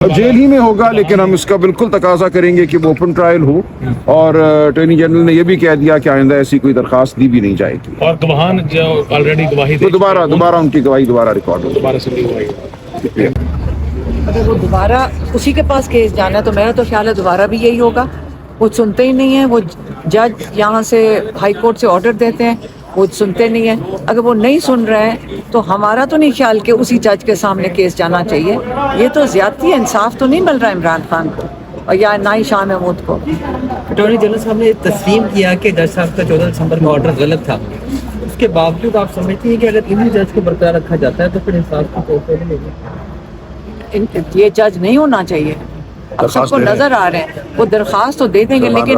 Jail ही में होगा, लेकिन हम इसका बिल्कुल तकाजा करेंगे कि वो ओपन ट्रायल हो, और अटॉर्नी जनरल ने यह भी कह दिया कि आइंदा ऐसी कोई दरखास्त दी भी नहीं जाएगी। और गवाहान जो ऑलरेडी गवाही तो दोबारा उनकी गवाही दोबारा रिकॉर्ड होगी। दोबारा सुननी गवाही। अगर वो दोबारा उसी के पास केस जाना है तो मेरा तो ख्याल है दोबारा भी यही होगा। वो सुनते ही नहीं है, वो जज यहाँ से हाई कोर्ट से ऑर्डर देते हैं, वो सुनते नहीं है। अगर वो नहीं सुन रहे हैं तो हमारा तो नहीं ख्याल कि उसी जज के सामने केस जाना चाहिए। ये तो ज्यादती है, इंसाफ तो नहीं मिल रहा इमरान खान को और या ना ही शाह महमूद को। अटॉर्नी जनरल साहब ने तस्लीम किया कि जज साहब का 14 दिसंबर का ऑर्डर गलत था, उसके बावजूद आप समझती हैं कि अगर इन्हीं जज को बरकरार रखा जाता है तो फिर इंसाफ की कोई नहीं होगी? ये जज नहीं होना चाहिए। अब सबको नजर आ रहे हैं, वो दरखास्त तो दे देंगे, लेकिन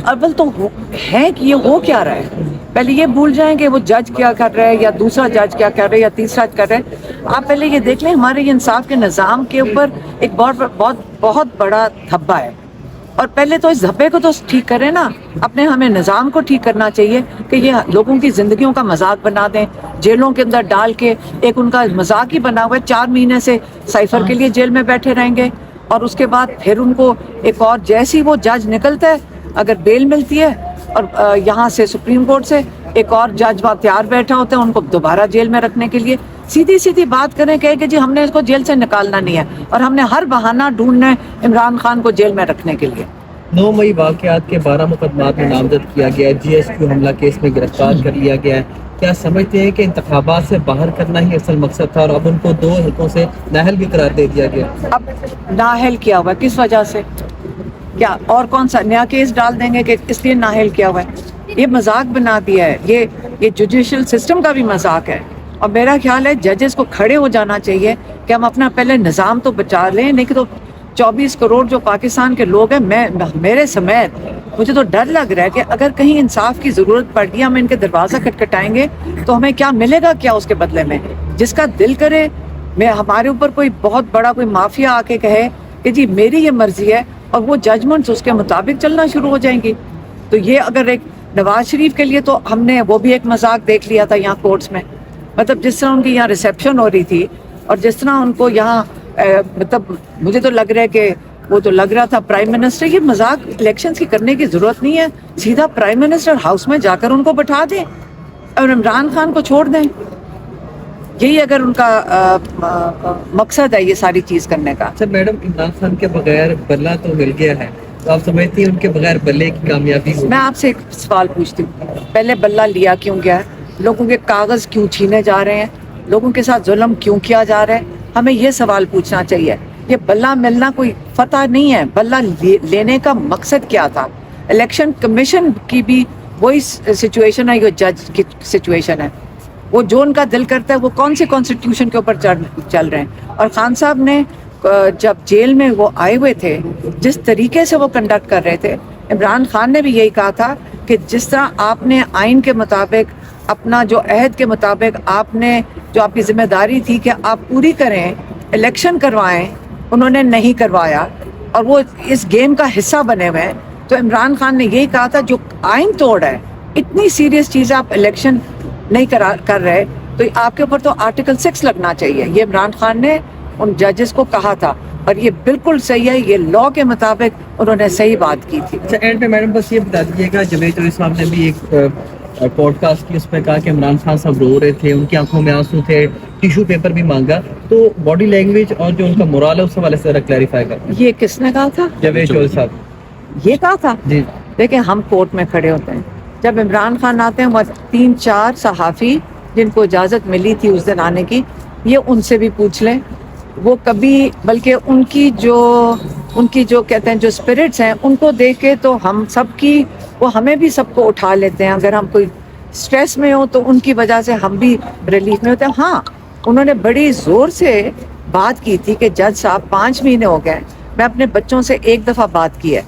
अव्वल तो है कि ये हो क्या रहा है। पहले ये भूल जाएं कि वो जज क्या कर रहा है या दूसरा जज क्या कर रहा है या तीसरा कर रहा है। आप पहले ये देख लें, हमारे इंसाफ के निज़ाम के ऊपर एक बहुत बड़ा धब्बा है, और पहले तो इस धब्बे को तो ठीक करें ना। अपने हमें निज़ाम को ठीक करना चाहिए कि ये लोगों की ज़िंदगियों का मजाक बना दें, जेलों के अंदर डाल के एक उनका मजाक ही बना हुआ है। 4 महीने से साइफर के लिए जेल में बैठे रहेंगे, और उसके बाद फिर उनको एक और जैसी वो जज निकलता है, अगर बेल मिलती है और यहाँ से सुप्रीम कोर्ट से एक और जज वहाँ तैयार बैठा होता है उनको दोबारा जेल में रखने के लिए। सीधी सीधी बात करें, कहे कि जी हमने इसको जेल से निकालना नहीं है, और हमने हर बहाना ढूंढना है इमरान खान को जेल में रखने के लिए। 9 मई वाक़यात के 12 मुकदमात में नामजद किया गया है, GSQ हमला केस में गिरफ्तार कर लिया गया है। क्या समझते हैं कि इंतखाबात से बाहर करना ही असल मकसद था, और अब उनको 2 हल्कों से नाअहल भी करार दे दिया गया? अब नाअहल किया हुआ किस वजह से? क्या और कौन सा नया केस डाल देंगे कि इसलिए नाअहल किया हुआ है? ये मजाक बना दिया है, ये जुडिशल सिस्टम का भी मजाक है। और मेरा ख्याल है जजेस को खड़े हो जाना चाहिए कि हम अपना पहले निज़ाम तो बचा लें, नहीं कि तो 24 करोड़ जो पाकिस्तान के लोग हैं, मेरे समेत मुझे तो डर लग रहा है कि अगर कहीं इंसाफ की ज़रूरत पड़ गई, हम इनके दरवाज़ा खटखटाएंगे तो हमें क्या मिलेगा, क्या उसके बदले में? जिसका दिल करे हमारे ऊपर कोई बहुत बड़ा कोई माफिया आके कहे कि जी मेरी ये मर्जी है, और वो जजमेंट्स उसके मुताबिक चलना शुरू हो जाएंगी। तो ये अगर एक नवाज शरीफ के लिए तो हमने वो भी एक मजाक देख लिया था यहाँ कोर्ट्स में, मतलब जिस तरह उनकी यहाँ रिसेप्शन हो रही थी और जिस तरह उनको यहाँ मतलब मुझे तो लग रहा है कि वो तो लग रहा था प्राइम मिनिस्टर। ये मजाक इलेक्शंस की करने की जरूरत नहीं है, सीधा प्राइम मिनिस्टर हाउस में जाकर उनको बैठा दें और इमरान खान को छोड़ दें। यही अगर उनका मकसद है ये सारी चीज़ करने का। सर मैडम, इमरान खान के बगैर बल्ला तो मिल गया है, तो आप समझती हैं उनके बगैर बल्ले की कामयाबी होगी? मैं आपसे एक सवाल पूछती हूँ, पहले बल्ला लिया क्यों गया है? लोगों के कागज़ क्यों छीने जा रहे हैं? लोगों के साथ जुल्म क्यों किया जा रहा है? हमें ये सवाल पूछना चाहिए। ये बल्ला मिलना कोई फतह नहीं है, बल्ला लेने का मकसद क्या था? इलेक्शन कमीशन की भी वही सिचुएशन है, ये जज की सिचुएशन है। वो जो उनका दिल करता है वो कौन से कॉन्स्टिट्यूशन के ऊपर चल रहे हैं। और खान साहब ने जब जेल में वो आए हुए थे, जिस तरीके से वो कंडक्ट कर रहे थे, इमरान खान ने भी यही कहा था कि जिस तरह आपने आइन के मुताबिक, अपना जो अहद के मुताबिक आपने जो आपकी जिम्मेदारी थी कि आप पूरी करें, इलेक्शन करवाएं, उन्होंने नहीं करवाया और वो इस गेम का हिस्सा बने हुए हैं। तो इमरान खान ने यही कहा था जो आइन तोड़ है, इतनी सीरियस चीज़ आप इलेक्शन नहीं कर रहे, तो आपके ऊपर तो आर्टिकल 6 लगना चाहिए। ये इमरान खान ने उन जजेस को कहा था और ये बिल्कुल सही है, ये लॉ के मुताबिक उन्होंने सही बात की थी। अच्छा, एंड पे मैडम बस ये बता दीजिएगा, जवेद साहब ने भी एक पॉडकास्ट की उसमें कहा कि इमरान खान साहब रो रहे थे, उनकी आंखों में आंसू थे, टिश्यू पेपर भी मांगा, तो बॉडी लैंग्वेज और जो उनका मोरल है उस हवाले से जरा क्लैरिफाई कर। ये किसने कहा था? जवेद साहब ये कहा था जी। देखिए, हम कोर्ट में खड़े होते हैं, जब इमरान खान आते हैं, वो 3-4 सहाफ़ी जिनको इजाज़त मिली थी उस दिन आने की, ये उनसे भी पूछ लें। वो कभी, बल्कि उनकी जो कहते हैं जो स्पिरिट्स हैं, उनको देख के तो हम सब की, वो हमें भी सबको उठा लेते हैं। अगर हम कोई स्ट्रेस में हो तो उनकी वजह से हम भी रिलीफ में होते हैं। हाँ, उन्होंने बड़ी ज़ोर से बात की थी कि जज साहब 5 महीने हो गए, मैं अपने बच्चों से एक दफ़ा बात की है,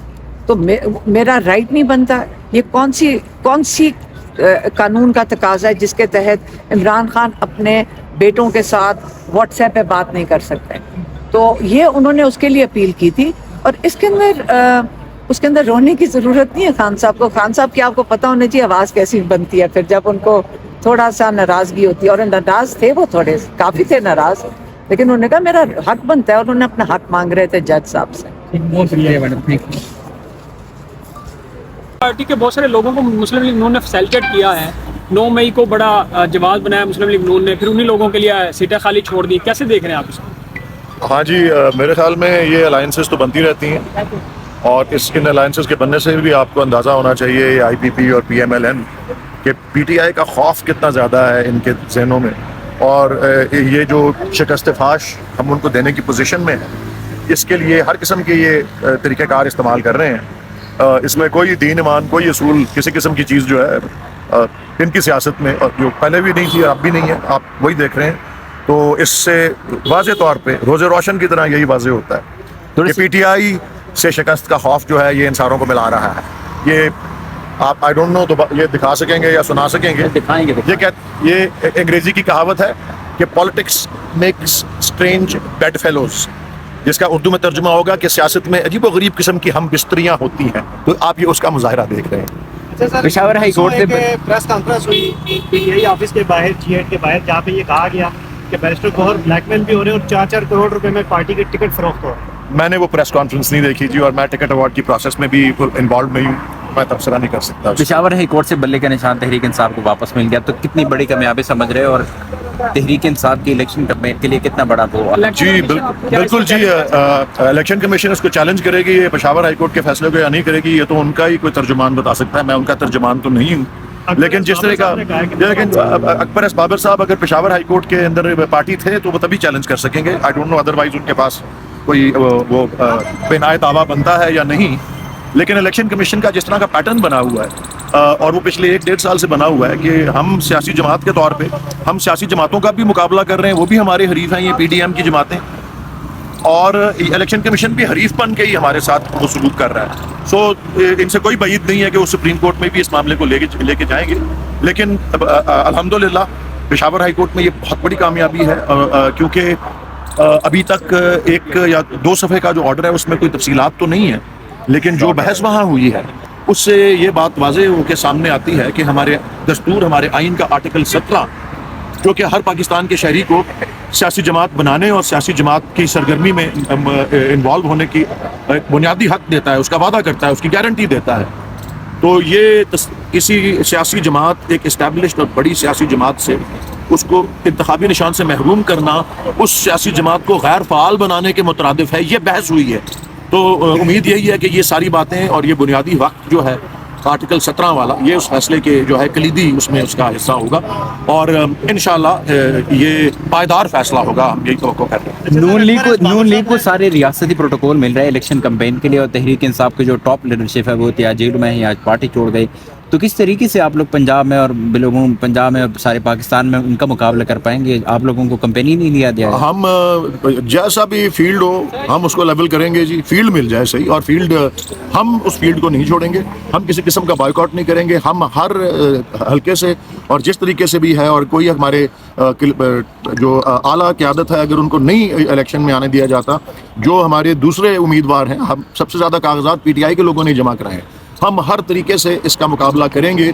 तो मेरा राइट नहीं बनता। ये कौन सी कानून का तकाजा है जिसके तहत इमरान खान अपने बेटों के साथ व्हाट्सएप पे बात नहीं कर सकते? तो ये उन्होंने उसके लिए अपील की थी। और इसके अंदर रोने की ज़रूरत नहीं है खान साहब को। खान साहब की आपको पता होना चाहिए आवाज़ कैसी बनती है फिर जब उनको थोड़ा सा नाराज़गी होती है, और नाराज़ थे वो, थोड़े काफ़ी थे नाराज़। लेकिन उन्होंने कहा मेरा हक बनता है और उन्होंने अपना हक मांग रहे थे जज साहब से। बहुत शुक्रिया मैडम, थैंक यू। पार्टी के बहुत सारे लोगों को मुस्लिम लीग नून ने फैसिलिटेट किया है। 9 मई को बड़ा जमात बनाया मुस्लिम लीग नून ने, फिर उन्हीं लोगों के लिए सीटें खाली छोड़ दी। कैसे देख रहे हैं आप इसको? हाँ जी, मेरे ख्याल में ये अलाइंसेस तो बनती रहती हैं और इन अलाइंसेस के बनने से भी आपको अंदाज़ा होना चाहिए IPP और PMLN कि PTI का खौफ कितना ज़्यादा है इनके जहनों में, और ये जो शिकस्त फाश हम उनको देने की पोजीशन में है, इसके लिए हर किस्म के ये तरीक़ेकार इस्तेमाल कर रहे हैं। इसमें कोई दीन ईमान, कोई असूल, किसी किस्म की चीज़ जो है इनकी सियासत में, और जो पहले भी नहीं थी और अब भी नहीं है, आप वही देख रहे हैं। तो इससे वाज़े तौर पे रोज़े रोशन की तरह यही वाज़े होता है कि PTI से शिकस्त का खौफ जो है ये इन सारों को मिला रहा है। ये आप आई डोंट नो तो ये दिखा सकेंगे या सुना सकेंगे? दिखाएंगे। ये अंग्रेजी की कहावत है कि politics makes strange bed fellows, जिसका उर्दू में तर्जुमा होगा कि सियासत में अजीब व गरीब किस्म की हम बिस्तरियाँ होती हैं। तो आप ये उसका मुजाहरा देख रहे हैं। पेशावर हाई कोर्ट से प्रेस कॉन्फ्रेंस हुई PTI ऑफिस के बाहर, G8 के बाहर, जहाँ पे ये कहा गया कि बैरिस्टर गौहर ब्लैकमेल भी हो रहे हैं और 4-4 करोड़ रुपए में पार्टी की टिकट फरोख्त हो रही है। मैंने वो प्रेस कॉन्फ्रेंस नहीं देखी जी, और मैं टिकट अवार्ड की प्रोसेस में भी इन्वॉल्व नहीं हूँ, मैं तबसरा नहीं कर सकता। पेशावर हाई कोर्ट से बल्ले का निशान तहरीक इंसाफ को वापस मिल गया, तो कितनी बड़ी कामयाबी समझ रहे हो, और तहरीक इंसाफ की इलेक्शन कैंपेन के लिए कितना बड़ा वो? जी बिल्कुल जी, इलेक्शन कमीशन इसको चैलेंज करेगी, ये पेशावर हाई कोर्ट के फैसले को या नहीं करेगी, ये तो उनका ही कोई तर्जुमान बता सकता है। मैं उनका तर्जुमान तो नहीं हूँ, लेकिन जिस तरह का, लेकिन अकबर एस बाबर साहब अगर पेशावर हाई कोर्ट के अंदर पार्टी थे तो वो तभी चैलेंज कर सकेंगे। आई डोंट नो अदरवाइज उनके पास कोई वो बेनाए दावा बनता है या नहीं। लेकिन इलेक्शन कमीशन का जिस तरह का पैटर्न बना हुआ है और वो पिछले 1-1.5 साल से बना हुआ है कि हम सियासी जमात के तौर पे हम सियासी जमातों का भी मुकाबला कर रहे हैं, वो भी हमारे हरीफ हैं, ये PDM की जमातें, और इलेक्शन कमीशन भी हरीफ बन के ही हमारे साथ वो सलूक कर रहा है। सो इनसे कोई बईद नहीं है कि वो सुप्रीम कोर्ट में भी इस मामले को लेके जाएंगे। लेकिन अल्हम्दुलिल्लाह पेशावर हाई कोर्ट में ये बहुत बड़ी कामयाबी है, क्योंकि अभी तक 1 या 2 सफ़े का जो ऑर्डर है उसमें कोई तफसीलात तो नहीं है, लेकिन जो बहस वहाँ हुई है उससे ये बात वाज़े होकर सामने आती है कि हमारे दस्तूर, हमारे आइन का आर्टिकल 17, जो कि हर पाकिस्तान के शहरी को सियासी जमात बनाने और सियासी जमात की सरगर्मी में इन्वॉल्व होने की बुनियादी हक देता है, उसका वादा करता है, उसकी गारंटी देता है। तो ये किसी सियासी जमात, एक इस्टेब्लिश्ड और बड़ी सियासी जमात से उसको इंतखाबी निशान से महरूम करना, उस सियासी जमात को गैर फ़ाल बनाने के मुतरादिफ है, ये बहस हुई है। तो उम्मीद यही है कि ये सारी बातें और ये बुनियादी वक्त जो है आर्टिकल 17 वाला, ये उस फैसले के जो है कलीदी उसमें उसका हिस्सा होगा, और इंशाल्लाह ये पायदार फैसला होगा, हम यही तवक्को कर रहे हैं। नून लीग को सारे रियासती प्रोटोकॉल मिल रहे हैं इलेक्शन कैंपेन के लिए, और तहरीक इंसाफ की जो टॉप लीडरशिप है वो या जेल में है या आज पार्टी छोड़ गई। तो किस तरीके से आप लोग पंजाब में और बिलोगुम पंजाब में और सारे पाकिस्तान में उनका मुकाबला कर पाएंगे? आप लोगों को कंपेन ही नहीं लिया दिया? हम जैसा भी फील्ड हो हम उसको लेवल करेंगे जी, फील्ड मिल जाए सही, और फील्ड हम उस फील्ड को नहीं छोड़ेंगे, हम किसी किस्म का बॉयकॉट नहीं करेंगे। हम हर हल्के से और जिस तरीके से भी है, और कोई हमारे जो आला क़यादत है अगर उनको नहीं इलेक्शन में आने दिया जाता, जो हमारे दूसरे उम्मीदवार हैं, हम सबसे ज़्यादा कागजात PTI के लोगों ने जमा कराए हैं, हम हर तरीके से इसका मुकाबला करेंगे।